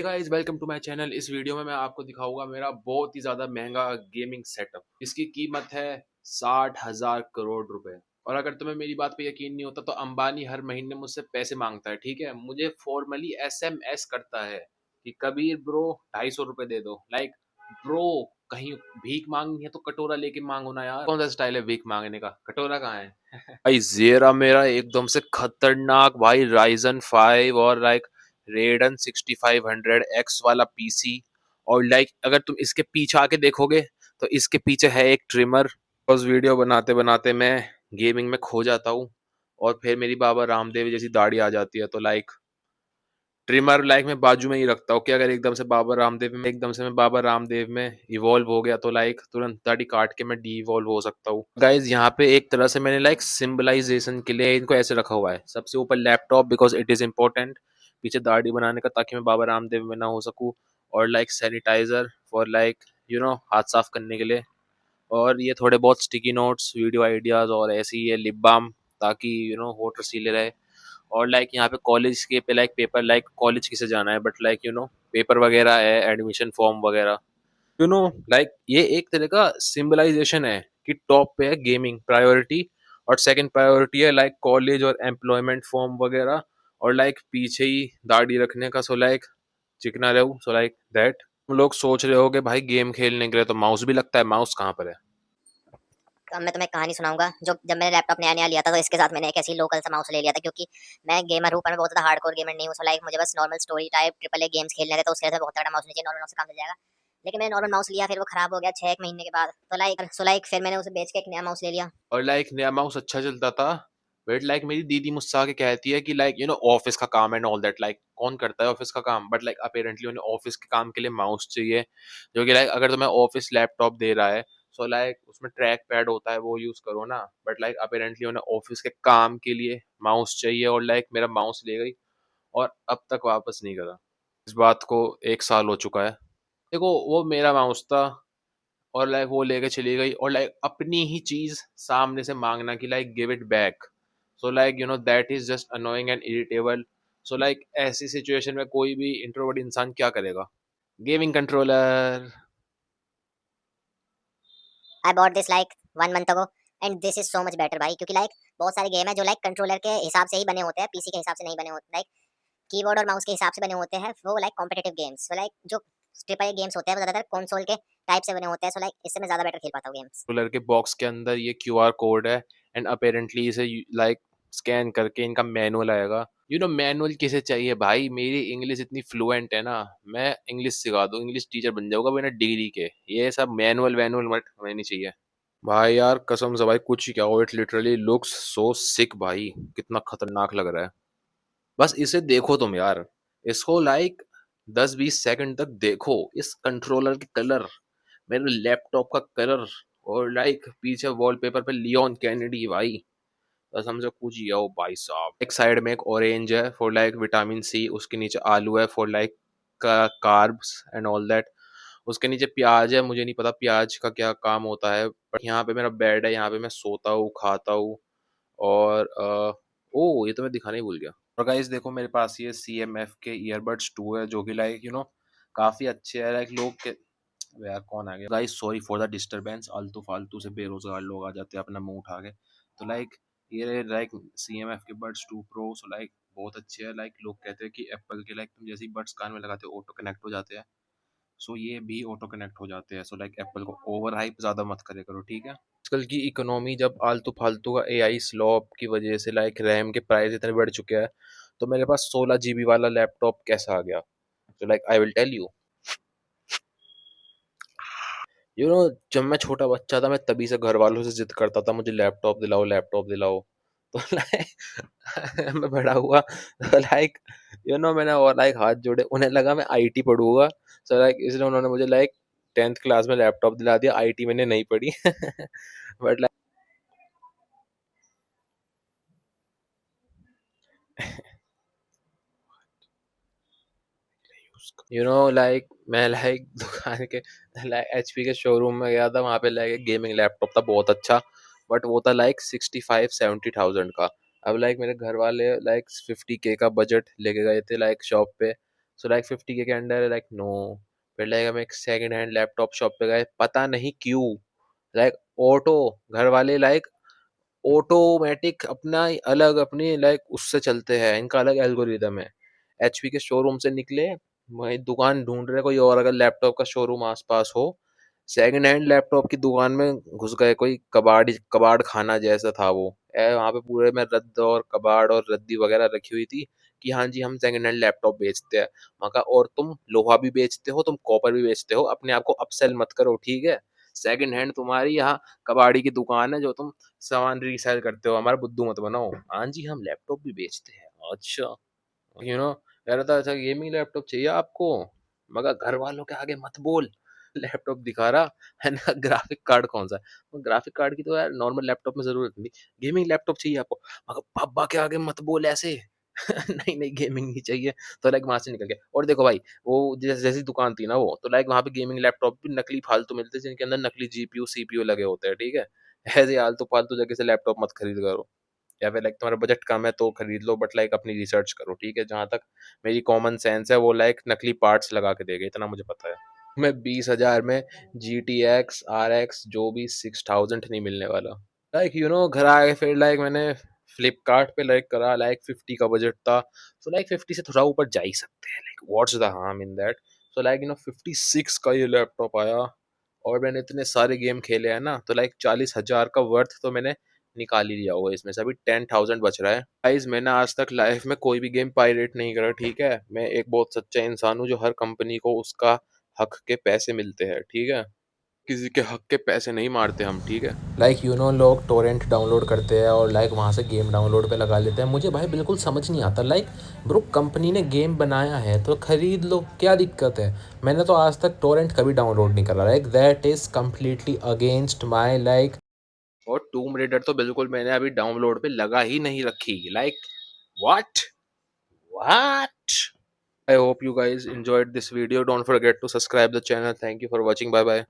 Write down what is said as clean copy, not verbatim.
Guys welcome to my channel. इस video में मैं आपको दिखाऊंगा मेरा बहुत ही ज़्यादा महंगा गेमिंग सेटअप। इसकी कीमत है 60,000 करोड़ रुपए। और अगर तुम्हें मेरी बात पे यकीन नहीं होता तो अंबानी हर महीने मुझसे पैसे मांगता है, ठीक है। मुझे फॉर्मली एसएमएस करता है कि कबीर ब्रो 250 रुपए दे दो। लाइक ब्रो, कहीं भीख मांगनी है तो कटोरा लेके मांगो ना यार। कौन सा स्टाइल है भीख मांगने का? कटोरा कहाँ है? भाई जेरा मेरा एकदम से खतरनाक भाई, राइजन 5 और लाइक रेडन 6500X वाला पीसी। और लाइक अगर तुम इसके पीछे आके देखोगे तो इसके पीछे है एक ट्रिमर। उस वीडियो बनाते बनाते मैं गेमिंग में खो जाता हूँ और फिर मेरी बाबा रामदेव जैसी दाढ़ी आ जाती है, तो लाइक ट्रिमर लाइक मैं बाजू में ही रखता हूँ कि अगर एकदम से मैं बाबा रामदेव में इवॉल्व हो गया तो लाइक तुरंत दाढ़ी काट के मैं डी इवॉल्व हो सकता हूँ। गाइज यहाँ पे एक तरह से मैंने लाइक सिंबलाइजेशन के लिए इनको ऐसे रखा हुआ है। सबसे ऊपर laptop because it is important, पीछे दाढ़ी बनाने का ताकि मैं बाबा रामदेव में ना हो सकूँ, और लाइक सैनिटाइजर फॉर लाइक हाथ साफ करने के लिए। और ये थोड़े बहुत स्टिकी नोट्स, वीडियो आइडियाज और ऐसे ही है लिप बाम, ताकि होठ रसीले रहे। और लाइक यहाँ पे कॉलेज के पे लाइक पेपर, लाइक कॉलेज किसे जाना है बट लाइक पेपर वगैरह है, एडमिशन फॉर्म वगैरह। यू नो लाइक ये एक तरह का सिंबलाइजेशन है कि टॉप पे है गेमिंग प्रायोरिटी, और सेकंड प्रायोरिटी है लाइक कॉलेज और एम्प्लॉयमेंट फॉर्म वगैरह, और लाइक पीछे ही दाढ़ी रखने का। सो लाइक चिकना रहूं, सो लाइक दैट। तुम लोग सोच रहे हो कि भाई गेम खेलने के लिए तो माउस भी लगता है, माउस कहाँ पर है? अब मैं तुम्हें एक कहानी सुनाऊंगा। जो जब मैंने लैपटॉप नया नया लिया था तो इसके साथ मैंने एक ऐसी लोकल सा माउस ले लिया था, क्योंकि मैं गेमर हूँ पर मैं बहुत ज्यादा हार्डकोर गेमर नहीं हूँ। सो लाइक मुझे बस normal story type triple A games खेलने थे, तो उसके लिए बहुत तगड़ा माउस नहीं चाहिए, नॉर्मल माउस से काम चल जाएगा। लेकिन मैंने नॉर्मल माउस लिया, फिर वो खराब हो गया 6 एक महीने के बाद। तो लाइक फिर मैंने उसे बेच के एक नया माउस ले लिया। और लाइक नया माउस अच्छा चलता था, बट लाइक मेरी दीदी मुझसे आके कहती है कि लाइक ऑफिस का काम एंड ऑल दैट, लाइक कौन करता है ऑफिस का काम, बट लाइक अपेरेंटली उन्हें ऑफिस के काम के लिए माउस चाहिए। जो कि लाइक अगर तुम्हें ऑफिस लैपटॉप दे रहा है, सो लाइक उसमें ट्रैक पैड होता है, वो यूज करो ना। बट लाइक अपेरेंटली उन्हें ऑफिस के काम के लिए माउस चाहिए, और लाइक मेरा माउस ले गई और अब तक वापस नहीं करा। इस बात को 1 साल हो चुका है। देखो, वो मेरा माउस था और लाइक वो लेके चली गई, और लाइक अपनी ही चीज सामने से मांगना कि like give it back. So like that is just annoying and irritable. So like ऐसी सिचुएशन में कोई भी इंट्रोवर्ट इंसान क्या करेगा? Gaming controller. I bought this like 1 month ago and this is so much better भाई, क्योंकि लाइक बहुत सारे गेम है जो लाइक कंट्रोलर के हिसाब से ही बने होते हैं, पीसी के हिसाब से नहीं बने होते। लाइक कीबोर्ड और माउस के हिसाब से बने होते हैं वो लाइक कॉम्पिटिटिव गेम्स। तो लाइक जो ट्रिपल गेम्स होते हैं वो ज्यादातर कंसोल के टाइप से बने होते हैं। सो लाइक इससे मैं ज्यादा बेटर खेल पाता हूँ गेम्स। कंट्रोलर के बॉक्स के अंदर ये क्यूआर कोड है, एंड अपेरेंटली इसे लाइक स्कैन करके इनका मैनुअल आएगा। मैनुअल किसे चाहिए भाई? मेरी इंग्लिश इतनी फ्लुएंट है ना, मैं इंग्लिश सिखा दूँ, इंग्लिश टीचर बन जाऊंगा बिना डिग्री के। ये सब मैनुअल वैनुअल मत हमें नहीं चाहिए भाई। यार कसम से भाई, कुछ ही क्या हो, इट लिटरली लुक्स सो सिक भाई। कितना खतरनाक लग रहा है। बस इसे देखो तुम यार, इसको लाइक 10-20 सेकंड तक देखो। इस कंट्रोलर के कलर, मेरे लैपटॉप का कलर, और लाइक पीछे वॉलपेपर पे लियोन कैनेडी भाई। कसम से कुछ ही हो भाई साहब। एक साइड में एक ऑरेंज है फॉर लाइक विटामिन सी, उसके नीचे आलू है for like carbs and all that. उसके नीचे प्याज है, मुझे नहीं पता प्याज का क्या काम होता है, बट यहाँ पे मेरा बेड है, यहाँ पे मैं सोता हूँ, खाता हूँ। और ओ ये तो मैं दिखाना ही भूल गया। और गाइस देखो, मेरे पास ये CMF के ईयरबड्स 2 है, जो कि लाइक काफी अच्छे है। लाइक लोग के यार कौन आ गया guys, sorry for the disturbance. आलतू फालतू से बेरोजगार लोग आ जाते हैं अपना मुंह उठा के। तो लाइक ये लाइक CMF के बड्स 2 Pro, सो लाइक बहुत अच्छे हैं। लाइक लोग कहते हैं कि एप्पल के लाइक तुम जैसे ही बड्स कान में लगाते हो ऑटो कनेक्ट हो जाते हैं, सो ये भी ऑटो कनेक्ट हो जाते हैं। सो लाइक एप्पल को ओवर हाइप ज़्यादा मत करे करो, ठीक है। आजकल की इकोनॉमी जब आलतू फालतू का AI स्लॉप की वजह से लाइक रैम के प्राइस इतने बढ़ चुके हैं, तो मेरे पास 16 GB वाला लैपटॉप कैसा आ गया? तो like I will tell you. You know जब मैं छोटा बच्चा था, मैं तभी से घर वालों से जिद करता था मुझे लैपटॉप दिलाओ, लैपटॉप दिलाओ। तो लाइक मैं बड़ा हुआ तो लाइक मैंने और लाइक हाथ जोड़े, उन्हें लगा मैं IT पढ़ूंगा। सो लाइक इसलिए उन्होंने मुझे लाइक 10th क्लास में लैपटॉप दिला दिया। IT मैंने नहीं पढ़ी बट लाइक मैं लाइक दुकान के लाइक HP के शोरूम में गया था, वहाँ पे लाइक गेमिंग लैपटॉप था बहुत अच्छा, बट वो था लाइक 65-70 थाउजेंड का। अब लाइक मेरे घर वाले लाइक 50K का बजट लेके गए थे लाइक शॉप पे। सो लाइक 50K के अंडर लाइक नो। फिर लाइक हम एक सेकंड हैंड लैपटॉप शॉप पे गए, पता नहीं क्यों लाइक ऑटो, घर वाले लाइक ऑटोमेटिक अपना ही अलग अपनी लाइक उससे चलते हैं, इनका अलग एल्गोरिदम है। एचपी के शोरूम से निकले, वही दुकान ढूंढ रहे कोई और अगर लैपटॉप का शोरूम आसपास हो। सेकंड हैंड लैपटॉप की दुकान में घुस गए, कोई कबाड़ खाना जैसा था वो। वहाँ पे पूरे में रद्द और कबाड़ और रद्दी वगैरह रखी हुई थी कि हाँ जी हम सेकंड हैंड लैपटॉप बेचते हैं। वहाँ का और तुम लोहा भी बेचते हो, तुम कॉपर भी बेचते हो, अपने आप को अपसेल मत करो ठीक है। सेकंड हैंड तुम्हारी यहाँ कबाड़ी की दुकान है जो तुम सामान रीसेल करते हो, हमारा बुद्धू मत बनाओ। हाँ जी हम लैपटॉप भी बेचते हैं। अच्छा कह रहा था अच्छा गेमिंग लैपटॉप चाहिए आपको, मगर घर वालों के आगे मत बोल। लैपटॉप दिखा रहा है ना, ग्राफिक कार्ड कौन सा है, ग्राफिक कार्ड की तो यार नॉर्मल लैपटॉप में जरूरत नहीं, गेमिंग लैपटॉप चाहिए आपको, मगर पापा के आगे मत बोल ऐसे। नहीं नहीं गेमिंग नहीं चाहिए। तो लाइक वहां से निकल गया। और देखो भाई वो जैसे जैसी दुकान थी ना वो, तो लाइक वहां पे गेमिंग लैपटॉप भी नकली फालतू मिलते हैं जिनके अंदर नकली जीपीयू सीपीयू लगे होते हैं ठीक है। ऐसे आलतू फालतू जगह से लैपटॉप मत खरीद करो, या फिर लाइक तुम्हारा बजट कम है तो खरीद लो, बट लाइक अपनी रिसर्च करो ठीक है। जहां तक मेरी कॉमन सेंस है वो लाइक नकली पार्ट्स लगा के देगा, इतना मुझे पता है। मैं 20,000 में GTX RX जो भी 6000 नहीं मिलने वाला। लाइक घर आए फिर लाइक मैंने फ्लिपकार्ट पे लाइक करा, लाइक 50 का बजट था। सो लाइक 50 से थोड़ा ऊपर जा ही सकते हैं, like what's the harm in that. So like 56 का ये लैपटॉप आया, और मैंने इतने सारे गेम खेले हैं ना, तो लाइक 40,000 का वर्थ तो मैंने निकाल ही लिया होगा इसमें से। अभी 10,000 बच रहा है। गाइस मैंने आज तक लाइफ में कोई भी गेम पायरेट नहीं करा ठीक है। मैं एक बहुत सच्चा इंसान हूँ जो हर कंपनी को उसका हक के पैसे मिलते हैं ठीक है। किसी के हक के पैसे नहीं मारते हम ठीक है। लाइक लोग टोरेंट डाउनलोड करते हैं और लाइक वहाँ से गेम डाउनलोड पे लगा लेते हैं। मुझे भाई बिल्कुल समझ नहीं आता, लाइक ब्रो कंपनी ने गेम बनाया है तो खरीद लो, क्या दिक्कत है। मैंने तो आज तक टोरेंट कभी डाउनलोड नहीं करा, like that is completely against my like. और टूम रेडर तो बिल्कुल मैंने अभी डाउनलोड पे लगा ही नहीं रखी, like what what. I hope you guys enjoyed this video. Don't forget to subscribe the channel. Thank you for watching. Bye bye.